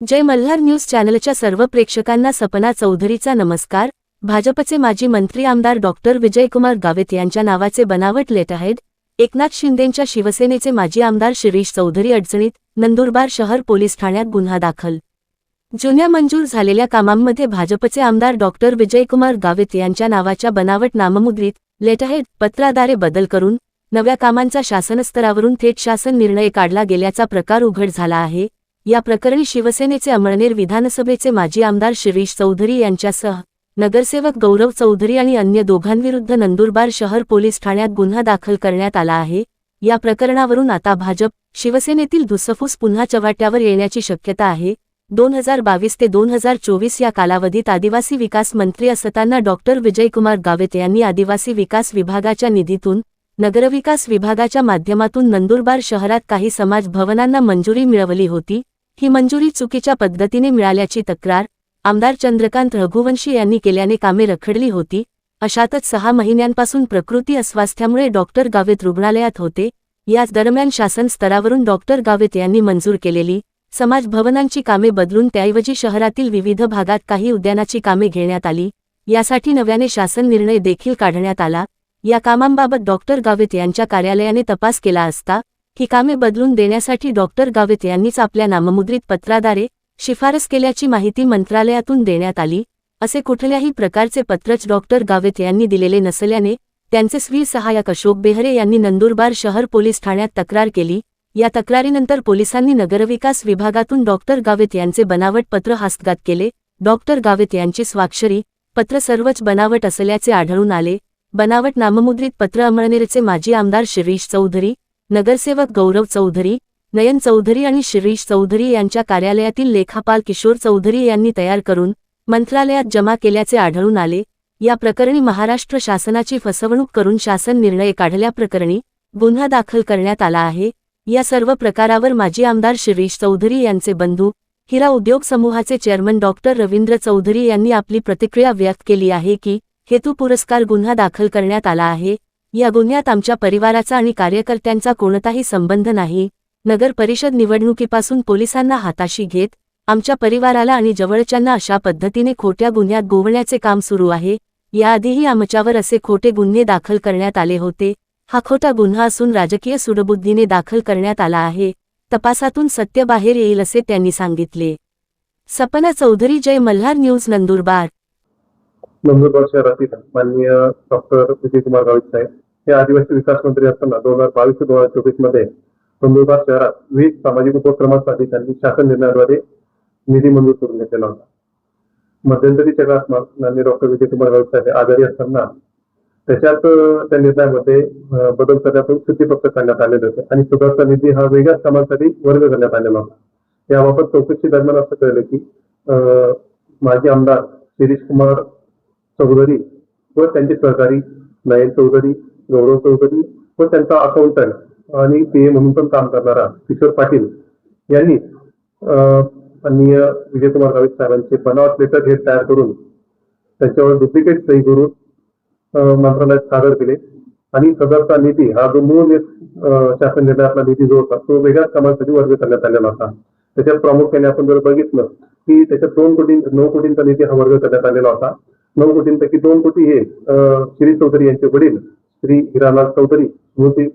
जय Malhar news चॅनलच्या सर्व प्रेक्षकांना सपना चौधरीचा नमस्कार। भाजपचे माजी मंत्री आमदार डॉक्टर विजयकुमार गावित यांच्या नावाचे बनावट लेटरहेड, एकनाथ शिंदेंच्या शिवसेनेचे माजी आमदार शिरीष चौधरी अडचणीत, नंदुरबार शहर पोलीस ठाण्यात गुन्हा दाखल। जुन्या मंजूर झालेल्या कामांमध्ये भाजपचे आमदार डॉक्टर विजयकुमार गावित यांच्या नावाच्या बनावट नाममुद्रित लेटरहेड पत्राद्वारे बदल करून नव्या कामांचा शासनस्तरावरून थेट शासन निर्णय काढला गेल्याचा प्रकार उघड झाला आहे। या प्रकरणी शिवसेनेचे अमळनेर विधानसभेचे माजी आमदार शिरीष चौधरी यांच्यासह नगरसेवक गौरव चौधरी आणि अन्य दोघांविरुद्ध नंदुरबार शहर पोलीस ठाण्यात गुन्हा दाखल करण्यात आला आहे। या प्रकरणावरून आता भाजप शिवसेनेतील धुसफूस पुन्हा चव्हाट्यावर येण्याची शक्यता आहे। 2022 ते 2024 या कालावधीत आदिवासी विकास मंत्री असताना डॉक्टर विजयकुमार गावित यांनी आदिवासी विकास विभागाच्या निधीतून नगरविकास विभागाच्या माध्यमातून नंदुरबार शहरात काही समाज भवनांना मंजुरी मिळवली होती। ही मंजुरी चुकीच्या पद्धतीने मिळाल्याची तक्रार आमदार चंद्रकांत रघुवंशी यांनी केल्याने कामे रखडली होती। अशातच 6 महिन्यांपासून प्रकृती अस्वास्थ्यामुळे डॉक्टर गावित रुग्णालयात होते। याच दरम्यान शासन स्तरावरून डॉक्टर गावित यांनी मंजूर केलेली समाज भवनांची कामे बदलून त्याऐवजी शहरातील विविध भागात काही उद्यानाची कामे घेण्यात आली। यासाठी नव्याने शासन निर्णय देखील काढण्यात आला। या कामांबाबत डॉक्टर गावित यांच्या कार्यालयाने तपास केला असता ही कामे बदलून देण्यासाठी डॉक्टर गावित यांनीच आपल्या नाममुद्रित पत्राद्वारे शिफारस केल्याची माहिती मंत्रालयातून देण्यात आली। असे कुठल्याही प्रकारचे पत्रच डॉक्टर गावित यांनी दिलेले नसल्याने त्यांचे स्वीय सहाय्यक अशोक बेहरे यांनी नंदुरबार शहर पोलीस ठाण्यात तक्रार केली। या तक्रारीनंतर पोलिसांनी नगरविकास विभागातून डॉक्टर गावित यांचे बनावट पत्र हस्तगत केले। डॉक्टर गावित यांची स्वाक्षरी पत्र सर्वच बनावट असल्याचे आढळून आले। बनावट नाममुद्रित पत्र अमळनेरचे माजी आमदार शिरीष चौधरी, नगरसेवक गौरव चौधरी, नयन चौधरी आणि शिरीष चौधरी यांच्या कार्यालयातील लेखापाल किशोर चौधरी यांनी तयार करून मंत्रालयात जमा केल्याचे आढळून आले। या प्रकरणी महाराष्ट्र शासनाची फसवणूक करून शासन निर्णय काढल्याप्रकरणी गुन्हा दाखल करण्यात आला आहे। या सर्व प्रकारावर माजी आमदार शिरीष चौधरी यांचे बंधू हिरा उद्योग समूहाचे चेअरमन डॉक्टर रवींद्र चौधरी यांनी आपली प्रतिक्रिया व्यक्त केली आहे की हेतू पुरस्कार गुन्हा दाखल करण्यात आला आहे। या गुन्ह्यात आमच्या परिवाराचा आणि कार्यकर्त्यांचा कोणताही संबंध नाही। नगर परिषद निवडणुकीपासून पोलिसांना हाताशी घेत आमच्या परिवाराला आणि जवळच्यांना अशा पद्धतीने खोट्या गुन्ह्यात गोवण्याचे काम सुरू आहे। याआधीही आमच्यावर असे खोटे गुन्हे दाखल करण्यात आले होते। हा खोटा गुन्हा असून राजकीय सूडबुद्धीने दाखल करण्यात आला आहे। तपासातून सत्य बाहेर येईल असे त्यांनी सांगितले। सपना चौधरी, जय मल्हार न्यूज, नंदुरबार। नंदुरबार शहरातील माननीय डॉक्टर विजयकुमार गावित साहेब हे आदिवासी विकास मंत्री असताना 2022 ते 2024 मध्ये नंदुरबार शहरात विविध सामाजिक उपक्रमांसाठी त्यांनी शासन निर्णयाद्वारे निधी मंजूर करून घेतलेला होता। मध्यंतरीच्या काळात माननीय डॉक्टर विजयकुमार गावित साहेब आजारी असताना त्याच्यात त्या निर्णयामध्ये बदल करण्यातून शुद्धीपत्र काढण्यात आलेले होते आणि सुधारता निधी हा वेगळ्याच कामांसाठी वर्ग करण्यात आलेला होता। याबाबत चौकशी दरम्यान असं कळलं की माजी आमदार शिरीष कुमार चौधरी व त्यांचे सहकारी नयन चौधरी, गौरव चौधरी व त्यांचा अकाउंटंट आणि पीए म्हणून पण काम करणारा किशोर पाटील यांनी माननीय विजयकुमार गावित साहेबांचे बनावट लेटर हेड तयार करून त्यांच्यावर डुप्लिकेट सही करून मंत्रालयात सादर केले आणि सदरचा निधी हा जो मूळ शासन निर्णयातला निधी जो होता तो वेगळ्याच कामांसाठी वर्ग करण्यात आलेला होता। त्याच्यात प्रामुख्याने आपण जर बघितलं की त्याच्यात 9 कोटींचा निधी हा वर्ग करण्यात आलेला होता। 9 कोटींपैकी 2 कोटी हे श्री चौधरी यांचे वडील श्री हिरालाल चौधरी स्मृती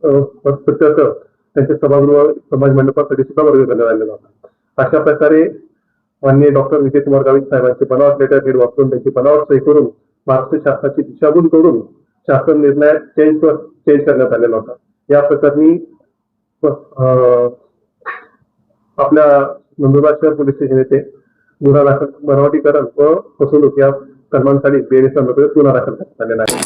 त्यांचे सभागृह समाज मंडपासाठी सुद्धा वर्ग करण्यात आलेला होता। अशा प्रकारे माननीय डॉक्टर विजयकुमार गावित साहेबांचे बनावट लेटर हेड वापरून त्यांची बनावट सही करून महाराष्ट्र शासनाची दिशाभूल करून शासन निर्णय चेंज करण्यात आलेला होता। या प्रकरणी आपल्या नंदुरबार शहर पोलीस स्टेशन येथे गुन्हा दाखल बनावटीकरण व फसवणूक या कलमांसाठी बेरेसमध्ये गुन्हा दाखल करण्यात आलेला आहे।